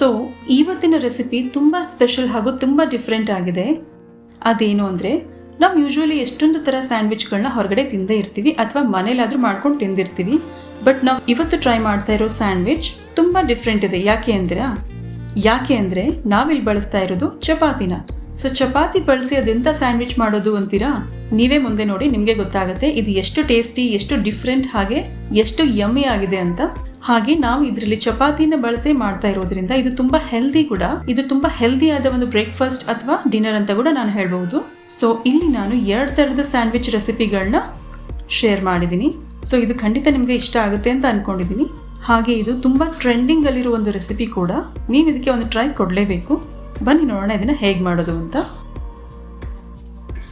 So ಇವತ್ತಿನ recipe ತುಂಬ special ಹಾಗೂ ತುಂಬ ಡಿಫ್ರೆಂಟ್ ಆಗಿದೆ. ಅದೇನು ಅಂದರೆ, ನಾವು ಯೂಶ್ವಲಿ ಎಷ್ಟೊಂದು ಥರ ಸ್ಯಾಂಡ್ವಿಚ್ಗಳನ್ನ ಹೊರಗಡೆ ತಿಂದೇ ಇರ್ತೀವಿ ಅಥವಾ ಮನೇಲಾದರೂ ಮಾಡ್ಕೊಂಡು ತಿಂದಿರ್ತೀವಿ. ಬಟ್ ನಾವು ಇವತ್ತು ಟ್ರೈ ಮಾಡ್ತಾ ಇರೋ ಸ್ಯಾಂಡ್ವಿಚ್ ತುಂಬ ಡಿಫ್ರೆಂಟ್ ಇದೆ. ಯಾಕೆ ಅಂದರೆ ನಾವಿಲ್ಲಿ ಬಳಸ್ತಾ ಇರೋದು ಚಪಾತಿನ. ಸೊ ಚಪಾತಿ ಬಳಸಿ ಅದೆಂಥ ಸ್ಯಾಂಡ್ವಿಚ್ ಮಾಡೋದು ಅಂತೀರಾ? ನೀವೇ ಮುಂದೆ ನೋಡಿ, ನಿಮಗೆ ಗೊತ್ತಾಗುತ್ತೆ ಇದು ಎಷ್ಟು ಟೇಸ್ಟಿ, ಎಷ್ಟು ಡಿಫ್ರೆಂಟ್, ಹಾಗೆ ಎಷ್ಟು ಯಮ್ಮಿ ಆಗಿದೆ ಅಂತ. ಹಾಗೆ ನಾವು ಇದರಲ್ಲಿ ಚಪಾತಿನ ಬಳಸಿ ಮಾಡ್ತಾ ಇರೋದ್ರಿಂದ ಇದು ತುಂಬಾ ಹೆಲ್ದಿ ಕೂಡ. ಇದು ತುಂಬಾ ಹೆಲ್ದಿ ಆದ ಒಂದು ಬ್ರೇಕ್ಫಾಸ್ಟ್ ಅಥವಾ ಡಿನ್ನರ್ ಅಂತ ಕೂಡ ನಾನು ಹೇಳ್ಬಹುದು. ಸೊ ಇಲ್ಲಿ ನಾನು 2 ತರದ ಸ್ಯಾಂಡ್ವಿಚ್ ರೆಸಿಪಿಗಳನ್ನ ಶೇರ್ ಮಾಡಿದ್ದೀನಿ. ಸೊ ಇದು ಖಂಡಿತ ನಿಮ್ಗೆ ಇಷ್ಟ ಆಗುತ್ತೆ ಅಂತ ಅನ್ಕೊಂಡಿದ್ದೀನಿ. ಹಾಗೆ ಇದು ತುಂಬಾ ಟ್ರೆಂಡಿಂಗ್ ಅಲ್ಲಿರೋ ಒಂದು ರೆಸಿಪಿ ಕೂಡ. ನೀವು ಇದಕ್ಕೆ ಒಂದು ಟ್ರೈ ಕೊಡ್ಲೇಬೇಕು. ಬನ್ನಿ ನೋಡೋಣ ಇದನ್ನ ಹೇಗೆ ಮಾಡೋದು ಅಂತ.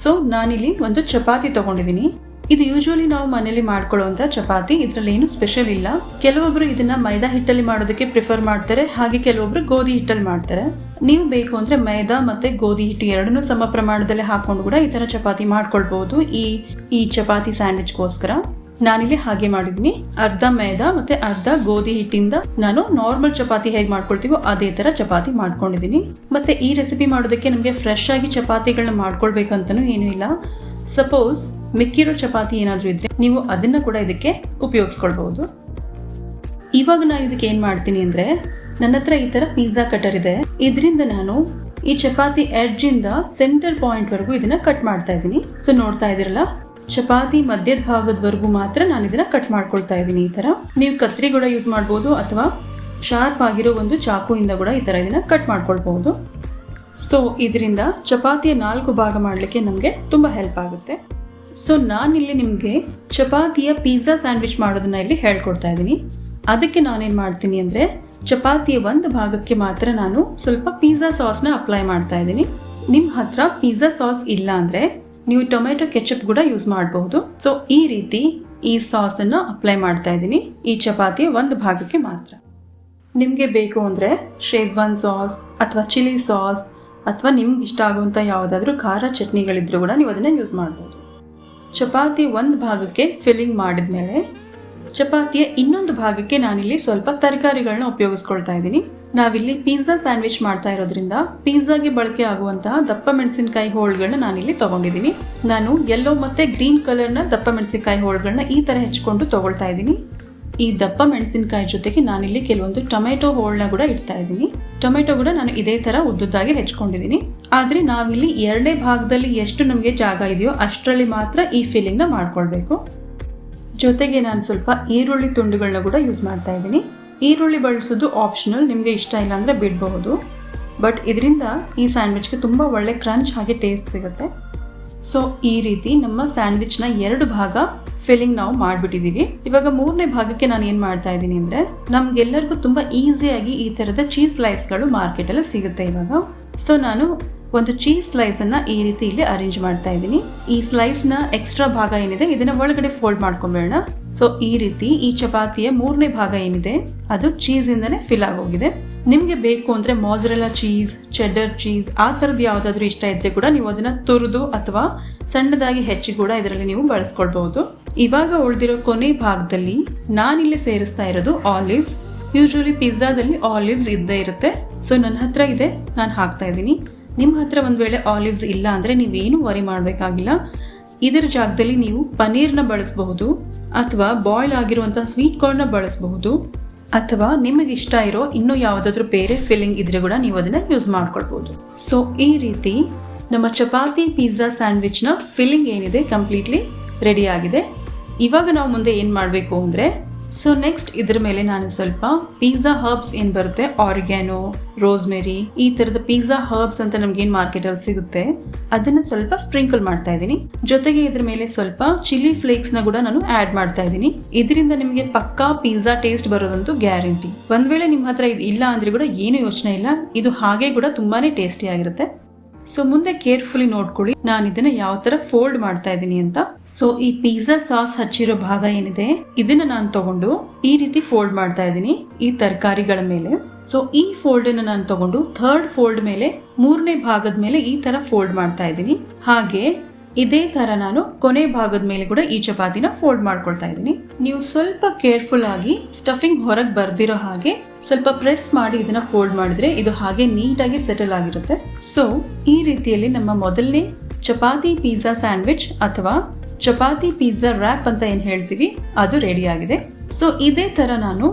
ಸೊ ನಾನಿಲ್ಲಿ ಒಂದು ಚಪಾತಿ ತಗೊಂಡಿದ್ದೀನಿ. ಇದು ಯೂಶುವಲಿ ನಾವು ಮನೇಲಿ ಮಾಡ್ಕೊಳ್ಳುವಂತ ಚಪಾತಿ. ಇದರಲ್ಲಿ ಏನು ಸ್ಪೆಷಲ್ ಇಲ್ಲ. ಕೆಲವೊಬ್ರು ಇದನ್ನ ಮೈದಾ ಹಿಟ್ಟಲ್ಲಿ ಮಾಡೋದಕ್ಕೆ ಪ್ರಿಫರ್ ಮಾಡ್ತಾರೆ, ಹಾಗೆ ಕೆಲವೊಬ್ರು ಗೋಧಿ ಹಿಟ್ಟಲ್ಲಿ ಮಾಡ್ತಾರೆ. ನೀವು ಬೇಕು ಅಂದ್ರೆ ಮೈದಾ ಮತ್ತೆ ಗೋಧಿ ಹಿಟ್ಟು ಎರಡನ್ನೂ ಸಮ ಪ್ರಮಾಣದಲ್ಲಿ ಹಾಕೊಂಡು ಕೂಡ ಈ ತರ ಚಪಾತಿ ಮಾಡ್ಕೊಳ್ಬಹುದು. ಈ ಚಪಾತಿ ಸ್ಯಾಂಡ್ವಿಚ್ಗೋಸ್ಕರ ನಾನಿಲ್ಲಿ ಹಾಗೆ ಮಾಡಿದೀನಿ. ಅರ್ಧ ಮೈದಾ ಮತ್ತೆ ಅರ್ಧ ಗೋಧಿ ಹಿಟ್ಟಿಂದ ನಾನು ನಾರ್ಮಲ್ ಚಪಾತಿ ಹೇಗೆ ಮಾಡ್ಕೊಳ್ತೀವೋ ಅದೇ ತರ ಚಪಾತಿ ಮಾಡ್ಕೊಂಡಿದೀನಿ. ಮತ್ತೆ ಈ ರೆಸಿಪಿ ಮಾಡೋದಕ್ಕೆ ನಮಗೆ ಫ್ರೆಶ್ ಆಗಿ ಚಪಾತಿಗಳನ್ನ ಮಾಡ್ಕೊಳ್ಬೇಕಂತನೂ ಏನೂ ಇಲ್ಲ. ಸಪೋಸ್ ಮಿಕ್ಕಿರೋ ಚಪಾತಿ ಏನಾದ್ರೂ ಇದ್ರೆ ನೀವು ಅದನ್ನ ಕೂಡ ಇದಕ್ಕೆ ಉಪಯೋಗಿಸ್ಕೊಳ್ಬಹುದು. ಇವಾಗ ನಾನು ಇದಕ್ಕೆ ಏನ್ ಮಾಡ್ತೀನಿ ಅಂದ್ರೆ, ನನ್ನ ಹತ್ರ ಈ ತರ ಪಿಜ್ಜಾ ಕಟರ್ ಇದೆ. ಇದರಿಂದ ನಾನು ಈ ಚಪಾತಿ ಎಡ್ಜ್ ಇಂದ ಸೆಂಟರ್ ಪಾಯಿಂಟ್ ವರೆಗೂ ಇದನ್ನ ಕಟ್ ಮಾಡ್ತಾ ಇದ್ದೀನಿ. ಸೊ ನೋಡ್ತಾ ಇದೀರಲ್ಲ, ಚಪಾತಿ ಮಧ್ಯದ ಭಾಗದವರೆಗೂ ಮಾತ್ರ ನಾನು ಇದನ್ನ ಕಟ್ ಮಾಡ್ಕೊಳ್ತಾ ಇದ್ದೀನಿ. ಈ ತರ ನೀವು ಕತ್ರಿ ಕೂಡ ಯೂಸ್ ಮಾಡಬಹುದು ಅಥವಾ ಶಾರ್ಪ್ ಆಗಿರೋ ಒಂದು ಚಾಕುವಿಂದ ಕೂಡ ಈ ತರ ಇದನ್ನ ಕಟ್ ಮಾಡ್ಕೊಳ್ಬಹುದು. ಸೊ ಇದರಿಂದ ಚಪಾತಿಯ 4 ಭಾಗ ಮಾಡಲಿಕ್ಕೆ ನಮಗೆ ತುಂಬಾ ಹೆಲ್ಪ್ ಆಗುತ್ತೆ. ಸೊ ನಾನಿಲ್ಲಿ ನಿಮಗೆ ಚಪಾತಿಯ ಪಿಜ್ಜಾ ಸ್ಯಾಂಡ್ವಿಚ್ ಮಾಡೋದನ್ನ ಇಲ್ಲಿ ಹೇಳ್ಕೊಡ್ತಾ ಇದ್ದೀನಿ. ಅದಕ್ಕೆ ನಾನೇನ್ ಮಾಡ್ತೀನಿ ಅಂದ್ರೆ, ಚಪಾತಿಯ ಒಂದು ಭಾಗಕ್ಕೆ ಮಾತ್ರ ನಾನು ಸ್ವಲ್ಪ ಪಿಜ್ಜಾ ಸಾಸ್ನ ಅಪ್ಲೈ ಮಾಡ್ತಾ ಇದ್ದೀನಿ. ನಿಮ್ ಹತ್ರ ಪಿಜ್ಜಾ ಸಾಸ್ ಇಲ್ಲ ಅಂದ್ರೆ ನೀವು ಟೊಮೆಟೊ ಕೆಚಪ್ ಕೂಡ ಯೂಸ್ ಮಾಡಬಹುದು. ಸೊ ಈ ರೀತಿ ಈ ಸಾಸ್ ಅನ್ನ ಅಪ್ಲೈ ಮಾಡ್ತಾ ಇದ್ದೀನಿ ಈ ಚಪಾತಿಯ ಒಂದು ಭಾಗಕ್ಕೆ ಮಾತ್ರ. ನಿಮ್ಗೆ ಬೇಕು ಅಂದ್ರೆ ಶೇಜ್ವಾನ್ ಸಾಸ್ ಅಥವಾ ಚಿಲ್ಲಿ ಸಾಸ್ ಅಥವಾ ನಿಮ್ಗೆ ಇಷ್ಟ ಆಗುವಂತ ಯಾವುದಾದ್ರೂ ಖಾರ ಚಟ್ನಿಗಳಿದ್ರು ಕೂಡ ನೀವು ಅದನ್ನ ಯೂಸ್ ಮಾಡಬಹುದು. ಚಪಾತಿ ಒಂದು ಭಾಗಕ್ಕೆ ಫಿಲ್ಲಿಂಗ್ ಮಾಡಿದ್ಮೇಲೆ ಚಪಾತಿಯ ಇನ್ನೊಂದು ಭಾಗಕ್ಕೆ ನಾನಿಲ್ಲಿ ಸ್ವಲ್ಪ ತರಕಾರಿಗಳನ್ನ ಉಪಯೋಗಿಸ್ಕೊಳ್ತಾ ಇದ್ದೀನಿ. ನಾವಿಲ್ಲಿ ಪಿಜ್ಜಾ ಸ್ಯಾಂಡ್ವಿಚ್ ಮಾಡ್ತಾ ಇರೋದ್ರಿಂದ ಪಿಜ್ಜಾಗೆ ಬಳಕೆ ಆಗುವಂತಹ ದಪ್ಪ ಮೆಣಸಿನಕಾಯಿ ಹೋಳ್ಗಳನ್ನ ನಾನಿಲ್ಲಿ ತಗೊಂಡಿದ್ದೀನಿ. ನಾನು ಯೆಲ್ಲೋ ಮತ್ತೆ ಗ್ರೀನ್ ಕಲರ್ನ ದಪ್ಪ ಮೆಣಸಿನಕಾಯಿ ಹೋಳ್ಗಳನ್ನ ಈ ತರ ಹೆಚ್ಕೊಂಡು ತಗೊಳ್ತಾ ಇದ್ದೀನಿ. ಈ ದಪ್ಪ ಮೆಣಸಿನಕಾಯಿ ಜೊತೆಗೆ ನಾನಿಲ್ಲಿ ಕೆಲವೊಂದು ಟೊಮೆಟೊ ಹೋಳ್ನ ಕೂಡ ಇಡ್ತಾ ಇದ್ದೀನಿ. ಟೊಮೆಟೊ ಕೂಡ ನಾನು ಇದೇ ತರ ಉದ್ದುದ್ದಾಗಿ ಹೆಚ್ಕೊಂಡಿದ್ದೀನಿ. ಆದ್ರೆ ನಾವಿಲ್ಲಿ 2ನೇ ಭಾಗದಲ್ಲಿ ಎಷ್ಟು ನಮಗೆ ಜಾಗ ಇದೆಯೋ ಅಷ್ಟರಲ್ಲಿ ಮಾತ್ರ ಈ ಫಿಲ್ಲಿಂಗ್ ನ ಮಾಡ್ಕೊಳ್ಬೇಕು. ಜೊತೆಗೆ ನಾನು ಸ್ವಲ್ಪ ಈರುಳ್ಳಿ ತುಂಡುಗಳನ್ನ ಕೂಡ ಯೂಸ್ ಮಾಡ್ತಾ ಇದ್ದೀನಿ. ಈರುಳ್ಳಿ ಬಳಸೋದು ಆಪ್ಷನಲ್, ನಿಮ್ಗೆ ಇಷ್ಟ ಇಲ್ಲ ಅಂದ್ರೆ ಬಿಡಬಹುದು. ಬಟ್ ಇದರಿಂದ ಈ ಸ್ಯಾಂಡ್ವಿಚ್ಗೆ ತುಂಬಾ ಒಳ್ಳೆ ಕ್ರಂಚ್ ಹಾಗೆ ಟೇಸ್ಟ್ ಸಿಗುತ್ತೆ. ಸೊ ಈ ರೀತಿ ನಮ್ಮ ಸ್ಯಾಂಡ್ವಿಚ್ ನ 2 ಭಾಗ ಫಿಲ್ಲಿಂಗ್ ನಾವು ಮಾಡ್ಬಿಟ್ಟಿದೀವಿ. ಇವಾಗ 3ನೇ ಭಾಗಕ್ಕೆ ನಾನು ಏನ್ ಮಾಡ್ತಾ ಇದ್ದೀನಿ ಅಂದ್ರೆ, ನಮ್ಗೆಲ್ಲರಿಗೂ ತುಂಬಾ ಈಸಿಯಾಗಿ ಈ ತರದ ಚೀಸ್ ಸ್ಲೈಸ್ ಗಳು ಮಾರ್ಕೆಟ್ ಅಲ್ಲಿ ಸಿಗುತ್ತೆ ಇವಾಗ. ಸೊ ನಾನು ಒಂದು ಚೀಸ್ ಸ್ಲೈಸ್ ಅನ್ನ ಈ ರೀತಿ ಇಲ್ಲಿ ಅರೇಂಜ್ ಮಾಡ್ತಾ ಇದ್ದೀನಿ. ಈ ಸ್ಲೈಸ್ ನ ಎಕ್ಸ್ಟ್ರಾ ಭಾಗ ಏನಿದೆ ಇದನ್ನ ಒಳಗಡೆ ಫೋಲ್ಡ್ ಮಾಡ್ಕೊಂಬೇಡ. ಸೊ ಈ ರೀತಿ ಈ ಚಪಾತಿಯ 3ನೇ ಭಾಗ ಏನಿದೆ ಅದು ಚೀಸ್ ಇಂದಾನೆ ಫಿಲ್ ಆಗೋಗಿದೆ. ನಿಮ್ಗೆ ಬೇಕು ಅಂದ್ರೆ ಮೊಜರೆಲ್ಲಾ ಚೀಸ್, ಚೆಡ್ಡರ್ ಚೀಸ್ ಆ ತರದ್ ಯಾವ್ದಾದ್ರು ಇಷ್ಟ ಇದ್ರೆ ಕೂಡ ನೀವು ಅದನ್ನ ತುರಿದು ಅಥವಾ ಸಣ್ಣದಾಗಿ ಹೆಚ್ಚಿ ಕೂಡ ಇದರಲ್ಲಿ ನೀವು ಬಳಸ್ಕೊಳ್ಬಹುದು. ಇವಾಗ ಉಳಿದಿರೋ ಕೊನೆ ಭಾಗದಲ್ಲಿ ನಾನಿಲ್ಲಿ ಸೇರಿಸ್ತಾ ಇರೋದು ಆಲಿವ್ಸ್. ಯೂಶುವಲಿ ಪಿಜ್ಜಾದಲ್ಲಿ ಆಲಿವ್ಸ್ ಇದ್ದೇ ಇರುತ್ತೆ. ಸೊ ನನ್ನ ಹತ್ರ ಇದೆ, ನಾನು ಹಾಕ್ತಾ ಇದ್ದೀನಿ. ನಿಮ್ಮ ಹತ್ರ ಒಂದ್ ವೇಳೆ ಆಲಿವ್ಸ್ ಇಲ್ಲ ಅಂದ್ರೆ ನೀವೇನು ವರಿ ಮಾಡ್ಬೇಕಾಗಿಲ್ಲ. ಇದರ ಜಾಗದಲ್ಲಿ ನೀವು ಪನೀರ್ನ ಬಳಸಬಹುದು ಅಥವಾ ಬಾಯ್ಲ್ ಆಗಿರುವಂತಹ ಸ್ವೀಟ್ ಕಾರ್ನ್ ನ ಬಳಸಬಹುದು ಅಥವಾ ನಿಮಗೆ ಇಷ್ಟ ಇರೋ ಇನ್ನೂ ಯಾವ್ದಾದ್ರು ಬೇರೆ ಫಿಲ್ಲಿಂಗ್ ಇದ್ರೆ ಕೂಡ ನೀವು ಅದನ್ನ ಯೂಸ್ ಮಾಡ್ಕೊಳ್ಬಹುದು. ಸೊ ಈ ರೀತಿ ನಮ್ಮ ಚಪಾತಿ ಪಿಜ್ಜಾ ಸ್ಯಾಂಡ್ವಿಚ್ ನ ಫಿಲ್ಲಿಂಗ್ ಏನಿದೆ ಕಂಪ್ಲೀಟ್ಲಿ ರೆಡಿ ಆಗಿದೆ. ಇವಾಗ ನಾವು ಮುಂದೆ ಏನ್ ಮಾಡ್ಬೇಕು ಅಂದ್ರೆ, ಸೊ ನೆಕ್ಸ್ಟ್ ಇದ್ರ ಮೇಲೆ ನಾನು ಸ್ವಲ್ಪ ಪಿಜ್ಜಾ ಹರ್ಬ್ಸ್ ಏನ್ ಬರುತ್ತೆ, ಆರಿಗ್ಯಾನೋ, ರೋಸ್ಮೆರಿ, ಈ ತರದ ಪಿಜ್ಜಾ ಹರ್ಬ್ಸ್ ಅಂತ ನಮ್ಗೆ ಏನ್ ಮಾರ್ಕೆಟ್ ಅಲ್ಲಿ ಸಿಗುತ್ತೆ ಅದನ್ನ ಸ್ವಲ್ಪ ಸ್ಪ್ರಿಂಕಲ್ ಮಾಡ್ತಾ ಇದ್ದೀನಿ. ಜೊತೆಗೆ ಇದ್ರ ಮೇಲೆ ಸ್ವಲ್ಪ ಚಿಲ್ಲಿ ಫ್ಲೇಕ್ಸ್ ನ ಕೂಡ ನಾನು ಆಡ್ ಮಾಡ್ತಾ ಇದ್ದೀನಿ. ಇದರಿಂದ ನಿಮಗೆ ಪಕ್ಕಾ ಪಿಜ್ಜಾ ಟೇಸ್ಟ್ ಬರೋದಂತೂ ಗ್ಯಾರಂಟಿ. ಒಂದ್ ವೇಳೆ ನಿಮ್ ಹತ್ರ ಇದು ಇಲ್ಲ ಅಂದ್ರೆ ಕೂಡ ಏನು ಯೋಚನೆ ಇಲ್ಲ, ಇದು ಹಾಗೆ ಕೂಡ ತುಂಬಾನೇ ಟೇಸ್ಟಿ ಆಗಿರುತ್ತೆ. ಸೊ ಮುಂದೆ ಕೇರ್ಫುಲಿ ನೋಡ್ಕೊಳ್ಳಿ ನಾನು ಇದನ್ನ ಯಾವ ತರ ಫೋಲ್ಡ್ ಮಾಡ್ತಾ ಇದ್ದೀನಿ ಅಂತ. ಸೊ ಈ ಪಿಜ್ಜಾ ಸಾಸ್ ಹಚ್ಚಿರೋ ಭಾಗ ಏನಿದೆ ಇದನ್ನ ನಾನು ತಗೊಂಡು ಈ ರೀತಿ ಫೋಲ್ಡ್ ಮಾಡ್ತಾ ಇದ್ದೀನಿ ಈ ತರಕಾರಿಗಳ ಮೇಲೆ. ಸೊ ಈ ಫೋಲ್ಡ್ ಅನ್ನ ನಾನು ತಗೊಂಡು 3rd ಫೋಲ್ಡ್ ಮೇಲೆ 3ನೇ ಭಾಗದ ಮೇಲೆ ಈ ತರ ಫೋಲ್ಡ್ ಮಾಡ್ತಾ ಇದ್ದೀನಿ. ಹಾಗೆ ಇದೇ ತರ ನಾನು ಕೊನೆ ಭಾಗದ ಮೇಲೆ ಕೂಡ ಈ ಚಪಾತಿನ ಫೋಲ್ಡ್ ಮಾಡ್ಕೊಳ್ತಾ ಇದ್ದೀನಿ. ನೀವು ಸ್ವಲ್ಪ ಕೇರ್ಫುಲ್ ಆಗಿ ಸ್ಟಫಿಂಗ್ ಹೊರಗೆ ಬರ್ದಿರೋ ಹಾಗೆ ಸ್ವಲ್ಪ ಪ್ರೆಸ್ ಮಾಡಿ ಇದನ್ನ ಫೋಲ್ಡ್ ಮಾಡಿದ್ರೆ ಇದು ಹಾಗೆ ನೀಟಾಗಿ ಸೆಟಲ್ ಆಗಿರುತ್ತೆ. ಸೊ ಈ ರೀತಿಯಲ್ಲಿ ನಮ್ಮ ಮೊದಲನೇ ಚಪಾತಿ ಪಿಜ್ಜಾ ಸ್ಯಾಂಡ್ವಿಚ್ ಅಥವಾ ಚಪಾತಿ ಪಿಜ್ಜಾ ರ್ಯಾಪ್ ಅಂತ ಏನ್ ಹೇಳ್ತೀವಿ ಅದು ರೆಡಿ ಆಗಿದೆ. ಸೊ ಇದೇ ತರ ನಾನು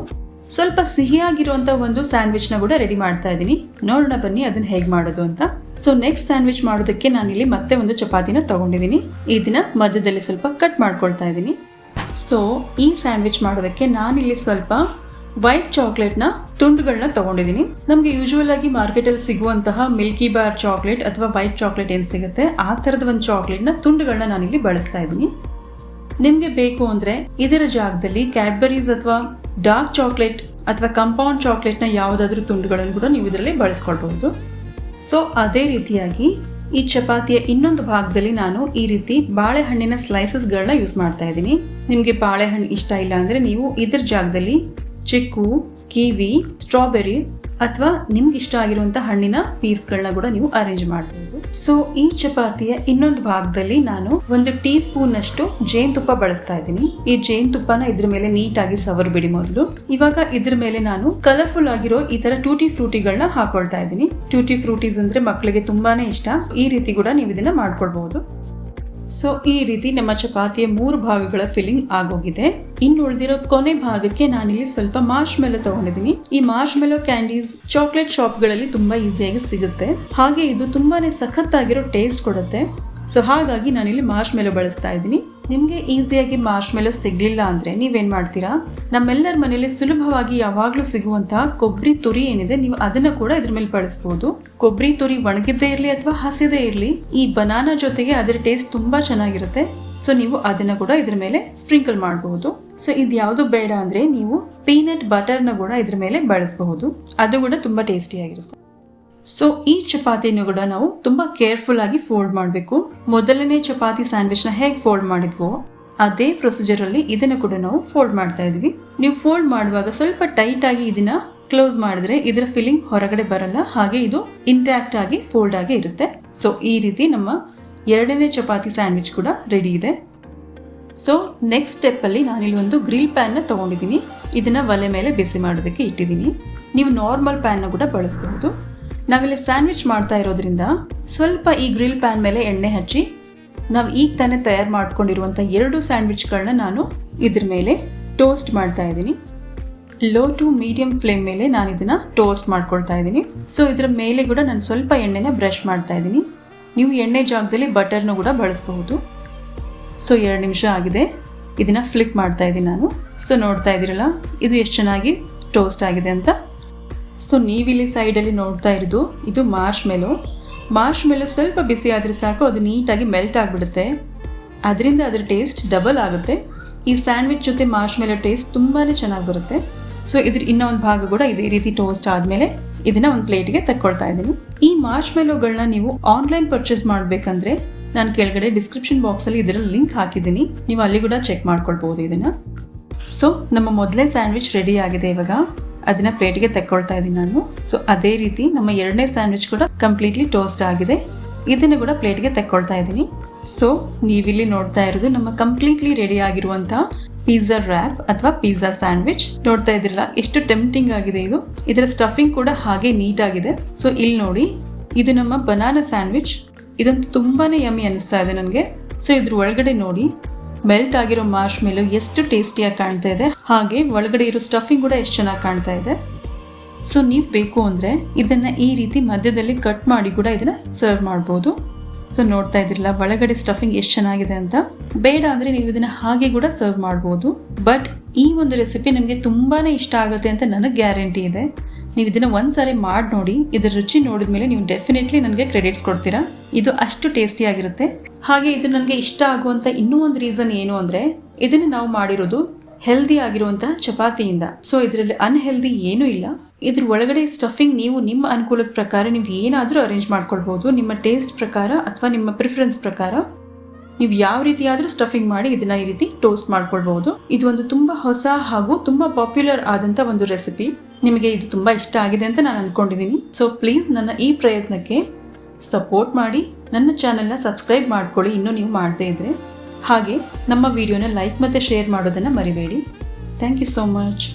ಸ್ವಲ್ಪ ಸಿಹಿಯಾಗಿರುವಂತ ಒಂದು ಸ್ಯಾಂಡ್ವಿಚ್ ನ ಕೂಡ ರೆಡಿ ಮಾಡ್ತಾ ಇದ್ದೀನಿ. ನೋಡೋಣ ಬನ್ನಿ ಅದನ್ನ ಹೇಗೆ ಮಾಡೋದು ಅಂತ. ಸೊ ನೆಕ್ಸ್ಟ್ ಸ್ಯಾಂಡ್ವಿಚ್ ಮಾಡೋದಕ್ಕೆ ನಾನಿಲ್ಲಿ ಮತ್ತೆ ಒಂದು ಚಪಾತಿನ ತಗೊಂಡಿದ್ದೀನಿ. ಇದನ್ನ ಮಧ್ಯದಲ್ಲಿ ಸ್ವಲ್ಪ ಕಟ್ ಮಾಡ್ಕೊಳ್ತಾ ಇದ್ದೀನಿ. ಸೊ ಈ ಸ್ಯಾಂಡ್ವಿಚ್ ಮಾಡೋದಕ್ಕೆ ನಾನಿಲ್ಲಿ ಸ್ವಲ್ಪ ವೈಟ್ ಚಾಕ್ಲೇಟ್ ನ ತುಂಡುಗಳನ್ನ ತಗೊಂಡಿದ್ದೀನಿ. ನಮ್ಗೆ ಯೂಶುವಲ್ ಆಗಿ ಮಾರ್ಕೆಟ್ ಅಲ್ಲಿ ಸಿಗುವಂತಹ ಮಿಲ್ಕಿ ಬಾರ್ ಚಾಕ್ಲೇಟ್ ಅಥವಾ ವೈಟ್ ಚಾಕ್ಲೇಟ್ ಏನ್ ಸಿಗುತ್ತೆ ಆ ತರದ ಒಂದು ಚಾಕ್ಲೇಟ್ ನ ತುಂಡುಗಳನ್ನ ನಾನಿಲ್ಲಿ ಬಳಸ್ತಾ ಇದ್ದೀನಿ. ನಿಮ್ಗೆ ಬೇಕು ಅಂದ್ರೆ ಇದರ ಜಾಗದಲ್ಲಿ ಕ್ಯಾಡ್ಬರೀಸ್ ಅಥವಾ ಡಾರ್ಕ್ ಚಾಕ್ಲೇಟ್ ಅಥವಾ ಕಂಪೌಂಡ್ ಚಾಕ್ಲೇಟ್ ನ ಯಾವುದಾದ್ರೂ ತುಂಡುಗಳನ್ನು ಕೂಡ ನೀವು ಇದರಲ್ಲಿ ಬಳಸ್ಕೊಳ್ಬಹುದು. ಸೊ ಅದೇ ರೀತಿಯಾಗಿ ಈ ಚಪಾತಿಯ ಇನ್ನೊಂದು ಭಾಗದಲ್ಲಿ ನಾನು ಈ ರೀತಿ ಬಾಳೆಹಣ್ಣಿನ ಸ್ಲೈಸಸ್ ಗಳನ್ನ ಯೂಸ್ ಮಾಡ್ತಾ ಇದ್ದೀನಿ. ನಿಮ್ಗೆ ಬಾಳೆಹಣ್ಣು ಇಷ್ಟ ಇಲ್ಲ ಅಂದ್ರೆ ನೀವು ಇದ್ರ ಜಾಗದಲ್ಲಿ ಚಿಕ್ಕು, ಕಿವಿ, ಸ್ಟ್ರಾಬೆರಿ ಅಥವಾ ನಿಮ್ಗೆ ಇಷ್ಟ ಆಗಿರುವಂತಹ ಹಣ್ಣಿನ ಪೀಸ್ಗಳನ್ನ ಕೂಡ ನೀವು ಅರೇಂಜ್ ಮಾಡಬಹುದು. ಸೊ ಈ ಚಪಾತಿಯ ಇನ್ನೊಂದು ಭಾಗದಲ್ಲಿ ನಾನು 1 ಟೀ ಸ್ಪೂನ್ ಅಷ್ಟು ಜೇನುತುಪ್ಪ ಬಳಸ್ತಾ ಇದ್ದೀನಿ. ಈ ಜೇನುತುಪ್ಪನ ಇದ್ರ ಮೇಲೆ ನೀಟಾಗಿ ಸವರ್ ಬಿಡಿ ಮೊದಲು. ಇವಾಗ ಇದ್ರ ಮೇಲೆ ನಾನು ಕಲರ್ಫುಲ್ ಆಗಿರೋ ಈ ತರ ಟೂಟಿ ಫ್ರೂಟಿಗಳನ್ನ ಹಾಕೊಳ್ತಾ ಇದ್ದೀನಿ. ಟೂಟಿ ಫ್ರೂಟೀಸ್ ಅಂದ್ರೆ ಮಕ್ಕಳಿಗೆ ತುಂಬಾನೇ ಇಷ್ಟ. ಈ ರೀತಿ ಕೂಡ ನೀವು ಇದನ್ನ ಮಾಡ್ಕೊಳ್ಬಹುದು. ಸೊ ಈ ರೀತಿ ನಮ್ಮ ಚಪಾತಿಯ 3 ಭಾಗಗಳ ಫಿಲ್ಲಿಂಗ್ ಆಗೋಗಿದೆ. ಇನ್ನು ಉಳಿದಿರೋ ಕೊನೆ ಭಾಗಕ್ಕೆ ನಾನಿಲ್ಲಿ ಸ್ವಲ್ಪ ಮಾರ್ಶ್ ಮೆಲೋ ತಗೊಂಡಿದ್ದೀನಿ. ಈ marsh mellow candies chocolate shop ಗಳಲ್ಲಿ ತುಂಬಾ ಈಸಿಯಾಗಿ ಸಿಗುತ್ತೆ. ಹಾಗೆ ಇದು ತುಂಬಾನೇ ಸಖತ್ತಾಗಿರೋ ಟೇಸ್ಟ್ ಕೊಡುತ್ತೆ. ಸೊ ಹಾಗಾಗಿ ನಾನಿಲ್ಲಿ ಮಾರ್ಶ್ ಮೆಲೋ ಬಳಸ್ತಾ ಇದ್ದೀನಿ. ನಿಮ್ಗೆ ಈಸಿಯಾಗಿ ಮಾರ್ಶ್ ಮೆಲೋ ಸಿಗ್ಲಿಲ್ಲ ಅಂದ್ರೆ ನೀವೇನ್ ಮಾಡ್ತೀರಾ, ನಮ್ಮೆಲ್ಲರ ಮನೇಲಿ ಸುಲಭವಾಗಿ ಯಾವಾಗ್ಲೂ ಸಿಗುವಂತಹ ಕೊಬ್ಬರಿ ತುರಿ ಏನಿದೆ ನೀವು ಅದನ್ನ ಕೂಡ ಇದ್ರ ಮೇಲೆ ಬಳಸಬಹುದು. ಕೊಬ್ಬರಿ ತುರಿ ಒಣಗಿದ್ದೇ ಇರ್ಲಿ ಅಥವಾ ಹಸಿದೇ ಇರ್ಲಿ, ಈ ಬನಾನಾ ಜೊತೆಗೆ ಅದರ ಟೇಸ್ಟ್ ತುಂಬಾ ಚೆನ್ನಾಗಿರುತ್ತೆ. ಸೊ ನೀವು ಅದನ್ನ ಕೂಡ ಇದ್ರ ಮೇಲೆ ಸ್ಪ್ರಿಂಕಲ್ ಮಾಡಬಹುದು. ಸೊ ಇದು ಯಾವುದು ಬೇಡ ಅಂದ್ರೆ ನೀವು ಪೀನಟ್ ಬಟರ್ನ ಕೂಡ ಇದ್ರ ಮೇಲೆ ಬಳಸಬಹುದು. ಅದು ಕೂಡ ತುಂಬಾ ಟೇಸ್ಟಿಯಾಗಿರುತ್ತೆ. ಸೊ ಈ ಚಪಾತಿನೂ ಕೂಡ ನಾವು ತುಂಬಾ ಕೇರ್ಫುಲ್ ಆಗಿ ಫೋಲ್ಡ್ ಮಾಡಬೇಕು. ಮೊದಲನೇ ಚಪಾತಿ ಸ್ಯಾಂಡ್ವಿಚ್ ನ ಹೇಗೆ ಫೋಲ್ಡ್ ಮಾಡಿದ್ವೋ ಅದೇ ಪ್ರೊಸೀಜರ್ ಅಲ್ಲಿ ಇದನ್ನ ಕೂಡ ನಾವು ಫೋಲ್ಡ್ ಮಾಡ್ತಾ ಇದೀವಿ. ನೀವು ಫೋಲ್ಡ್ ಮಾಡುವಾಗ ಸ್ವಲ್ಪ ಟೈಟ್ ಆಗಿ ಇದನ್ನ ಕ್ಲೋಸ್ ಮಾಡಿದ್ರೆ ಇದರ ಫಿಲ್ಲಿಂಗ್ ಹೊರಗಡೆ ಬರಲ್ಲ, ಹಾಗೆ ಇದು ಇಂಟ್ಯಾಕ್ಟ್ ಆಗಿ ಫೋಲ್ಡ್ ಆಗಿ ಇರುತ್ತೆ. ಸೊ ಈ ರೀತಿ ನಮ್ಮ ಎರಡನೇ ಚಪಾತಿ ಸ್ಯಾಂಡ್ವಿಚ್ ಕೂಡ ರೆಡಿ ಇದೆ. ಸೊ ನೆಕ್ಸ್ಟ್ ಸ್ಟೆಪ್ ಅಲ್ಲಿ ನಾನಿಲ್ಲಿ ಒಂದು ಗ್ರಿಲ್ ಪ್ಯಾನ್ ನ ತಗೊಂಡಿದ್ದೀನಿ. ಇದನ್ನ ಒಲೆ ಮೇಲೆ ಬಿಸಿ ಮಾಡೋದಕ್ಕೆ ಇಟ್ಟಿದ್ದೀನಿ. ನೀವು ನಾರ್ಮಲ್ ಪ್ಯಾನ್ ನ ಕೂಡ ಬಳಸಬಹುದು. ನಾವಿಲ್ಲಿ ಸ್ಯಾಂಡ್ವಿಚ್ ಮಾಡ್ತಾ ಇರೋದ್ರಿಂದ ಸ್ವಲ್ಪ ಈ ಗ್ರಿಲ್ ಪ್ಯಾನ್ ಮೇಲೆ ಎಣ್ಣೆ ಹಚ್ಚಿ ನಾವು ಈಗ ತಾನೇ ತಯಾರು ಮಾಡ್ಕೊಂಡಿರುವಂಥ 2 ಸ್ಯಾಂಡ್ವಿಚ್ಗಳನ್ನ ನಾನು ಇದ್ರ ಮೇಲೆ ಟೋಸ್ಟ್ ಮಾಡ್ತಾ ಇದ್ದೀನಿ. ಲೋ ಟು ಮೀಡಿಯಂ ಫ್ಲೇಮ್ ಮೇಲೆ ನಾನು ಇದನ್ನ ಟೋಸ್ಟ್ ಮಾಡ್ಕೊಳ್ತಾ ಇದ್ದೀನಿ. ಸೊ ಇದರ ಮೇಲೆ ಕೂಡ ನಾನು ಸ್ವಲ್ಪ ಎಣ್ಣೆನ ಬ್ರಷ್ ಮಾಡ್ತಾ ಇದ್ದೀನಿ. ನೀವು ಎಣ್ಣೆ ಜಾಗದಲ್ಲಿ ಬಟರ್ನ ಕೂಡ ಬಳಸಬಹುದು. ಸೊ 2 ನಿಮಿಷ ಆಗಿದೆ. ಇದನ್ನ ಫ್ಲಿಪ್ ಮಾಡ್ತಾ ಇದ್ದೀನಿ ನಾನು. ಸೊ ನೋಡ್ತಾ ಇದ್ದೀರಲ್ಲ ಇದು ಎಷ್ಟು ಚೆನ್ನಾಗಿ ಟೋಸ್ಟ್ ಆಗಿದೆ ಅಂತ. ಸೊ ನೀವಿಲ್ಲಿ ಸೈಡಲ್ಲಿ ನೋಡ್ತಾ ಇರೋದು ಇದು ಮಾರ್ಶ್ ಮೆಲೋ ಸ್ವಲ್ಪ ಬಿಸಿ ಆದರೆ ಸಾಕು, ಅದು ನೀಟಾಗಿ ಮೆಲ್ಟ್ ಆಗಿಬಿಡುತ್ತೆ. ಅದರಿಂದ ಅದರ ಟೇಸ್ಟ್ ಡಬಲ್ ಆಗುತ್ತೆ. ಈ ಸ್ಯಾಂಡ್ವಿಚ್ ಜೊತೆ ಮಾರ್ಶ್ ಮೆಲೋ ಟೇಸ್ಟ್ ತುಂಬಾ ಚೆನ್ನಾಗಿ ಬರುತ್ತೆ. ಸೊ ಇದ್ರ ಇನ್ನೊಂದು ಭಾಗ ಕೂಡ ಇದೇ ರೀತಿ ಟೋಸ್ಟ್ ಆದಮೇಲೆ ಇದನ್ನ ಒಂದು ಪ್ಲೇಟ್ಗೆ ತಕ್ಕೊಳ್ತಾ ಇದ್ದೀನಿ. ಈ ಮಾರ್ಶ್ ಮೆಲೋಗಳನ್ನ ನೀವು ಆನ್ಲೈನ್ ಪರ್ಚೇಸ್ ಮಾಡಬೇಕಂದ್ರೆ ನಾನು ಕೆಳಗಡೆ ಡಿಸ್ಕ್ರಿಪ್ಷನ್ ಬಾಕ್ಸಲ್ಲಿ ಇದರ ಲಿಂಕ್ ಹಾಕಿದ್ದೀನಿ. ನೀವು ಅಲ್ಲಿ ಕೂಡ ಚೆಕ್ ಮಾಡ್ಕೊಳ್ಬಹುದು ಇದನ್ನ. ಸೊ ನಮ್ಮ ಮೊದಲೇ ಸ್ಯಾಂಡ್ವಿಚ್ ರೆಡಿ ಆಗಿದೆ. ಇವಾಗ ಅದನ್ನ ಪ್ಲೇಟ್ಗೆ ತಕ್ಕೊಳ್ತಾ ಇದ್ದೀನಿ ನಾನು. ಸೊ ಅದೇ ರೀತಿ ನಮ್ಮ ಎರಡನೇ ಸ್ಯಾಂಡ್ವಿಚ್ ಕೂಡ ಕಂಪ್ಲೀಟ್ಲಿ ಟೋಸ್ಟ್ ಆಗಿದೆ. ಇದನ್ನು ಕೂಡ ಪ್ಲೇಟ್ಗೆ ತಕ್ಕೊಳ್ತಾ ಇದ್ದೀನಿ. ಸೊ ನೀವಿಲ್ಲಿ ನೋಡ್ತಾ ಇರೋದು ನಮ್ಮ ಕಂಪ್ಲೀಟ್ಲಿ ರೆಡಿ ಆಗಿರುವಂತಹ ಪಿಜ್ಜಾ ರ್ಯಾಪ್ ಅಥವಾ ಪಿಜ್ಜಾ ಸ್ಯಾಂಡ್ವಿಚ್. ನೋಡ್ತಾ ಇದ್ರಲ್ಲ ಎಷ್ಟು ಟೆಂಪ್ಟಿಂಗ್ ಆಗಿದೆ ಇದು. ಇದರ ಸ್ಟಫಿಂಗ್ ಕೂಡ ಹಾಗೆ ನೀಟ್ ಆಗಿದೆ. ಸೊ ಇಲ್ಲಿ ನೋಡಿ, ಇದು ನಮ್ಮ ಬನಾನಾ ಸ್ಯಾಂಡ್ವಿಚ್. ಇದಂತೂ ತುಂಬಾನೇ ಯಮ್ಮಿ ಅನಿಸ್ತಾ ಇದೆ ನನಗೆ. ಸೊ ಇದ್ರ ಒಳಗಡೆ ನೋಡಿ, ಮೆಲ್ಟ್ ಆಗಿರೋ ಮಾರ್ಶ್ ಮೆಲೋ ಎಷ್ಟು ಟೇಸ್ಟಿಯಾಗಿ ಕಾಣ್ತಾ ಇದೆ, ಹಾಗೆ ಒಳಗಡೆ ಇರೋ ಸ್ಟಫಿಂಗ್ ಕೂಡ ಎಷ್ಟು ಚೆನ್ನಾಗಿ ಕಾಣ್ತಾ ಇದೆ. ಸೊ ನೀವು ಬೇಕು ಅಂದರೆ ಇದನ್ನ ಈ ರೀತಿ ಮಧ್ಯದಲ್ಲಿ ಕಟ್ ಮಾಡಿ ಕೂಡ ಇದನ್ನ ಸರ್ವ್ ಮಾಡ್ಬೋದು. ಸೊ ನೋಡ್ತಾ ಇದ್ರಲ್ಲ ಒಳಗಡೆ ಸ್ಟಫಿಂಗ್ ಎಷ್ಟು ಚೆನ್ನಾಗಿದೆ ಅಂತ. ಬೇಡ ಅಂದರೆ ನೀವು ಇದನ್ನ ಹಾಗೆ ಕೂಡ ಸರ್ವ್ ಮಾಡ್ಬೋದು. ಬಟ್ ಈ ಒಂದು ರೆಸಿಪಿ ನಿಮಗೆ ತುಂಬಾನೇ ಇಷ್ಟ ಆಗುತ್ತೆ ಅಂತ ನನಗೆ ಗ್ಯಾರಂಟಿ ಇದೆ. ನೀವು ಇದನ್ನ ಒಂದ್ಸಾರಿ ಮಾಡಿ ನೋಡಿ, ಇದರ ರುಚಿ ನೋಡಿದ್ಮೇಲೆ ನೀವು ಡೆಫಿನೆಟ್ಲಿ ನನಗೆ ಕ್ರೆಡಿಟ್ಸ್ ಕೊಡ್ತೀರಾ. ಇದು ಅಷ್ಟು ಟೇಸ್ಟಿ ಆಗಿರುತ್ತೆ. ಹಾಗೆ ಇದು ನನಗೆ ಇಷ್ಟ ಆಗುವಂತ ಇನ್ನೂ ಒಂದು ರೀಸನ್ ಏನು ಅಂದ್ರೆ, ಇದನ್ನ ನಾವು ಮಾಡಿರೋದು ಹೆಲ್ದಿ ಆಗಿರುವಂತಹ ಚಪಾತಿಯಿಂದ. ಸೊ ಇದರಲ್ಲಿ ಅನ್ಹೆಲ್ದಿ ಏನೂ ಇಲ್ಲ. ಇದ್ರ ಒಳಗಡೆ ಸ್ಟಫಿಂಗ್ ನೀವು ನಿಮ್ಮ ಅನುಕೂಲದ ಪ್ರಕಾರ ನೀವು ಏನಾದರೂ ಅರೇಂಜ್ ಮಾಡ್ಕೊಳ್ಬಹುದು. ನಿಮ್ಮ ಟೇಸ್ಟ್ ಪ್ರಕಾರ ಅಥವಾ ನಿಮ್ಮ ಪ್ರಿಫರೆನ್ಸ್ ಪ್ರಕಾರ ನೀವು ಯಾವ ರೀತಿ ಆದ್ರೂ ಸ್ಟಫಿಂಗ್ ಮಾಡಿ ಇದನ್ನ ಈ ರೀತಿ ಟೋಸ್ಟ್ ಮಾಡ್ಕೊಳ್ಬಹುದು. ಇದು ಒಂದು ತುಂಬಾ ಹೊಸ ಹಾಗೂ ತುಂಬಾ ಪಾಪ್ಯುಲರ್ ಆದಂತ ಒಂದು ರೆಸಿಪಿ. ನಿಮಗೆ ಇದು ತುಂಬಾ ಇಷ್ಟ ಆಗಿದೆ ಅಂತ ನಾನು ಅನ್ಕೊಂಡಿದ್ದೀನಿ. ಸೊ ಪ್ಲೀಸ್ ನನ್ನ ಈ ಪ್ರಯತ್ನಕ್ಕೆ ಸಪೋರ್ಟ್ ಮಾಡಿ. ನನ್ನ ಚಾನೆಲ್ನ ಸಬ್ಸ್ಕ್ರೈಬ್ ಮಾಡ್ಕೊಳ್ಳಿ ಇನ್ನೂ ನೀವು ಮಾಡದೇ ಇದ್ದರೆ. ಹಾಗೆ ನಮ್ಮ ವಿಡಿಯೋನ ಲೈಕ್ ಮತ್ತು ಶೇರ್ ಮಾಡೋದನ್ನು ಮರಿಬೇಡಿ. Thank you so much.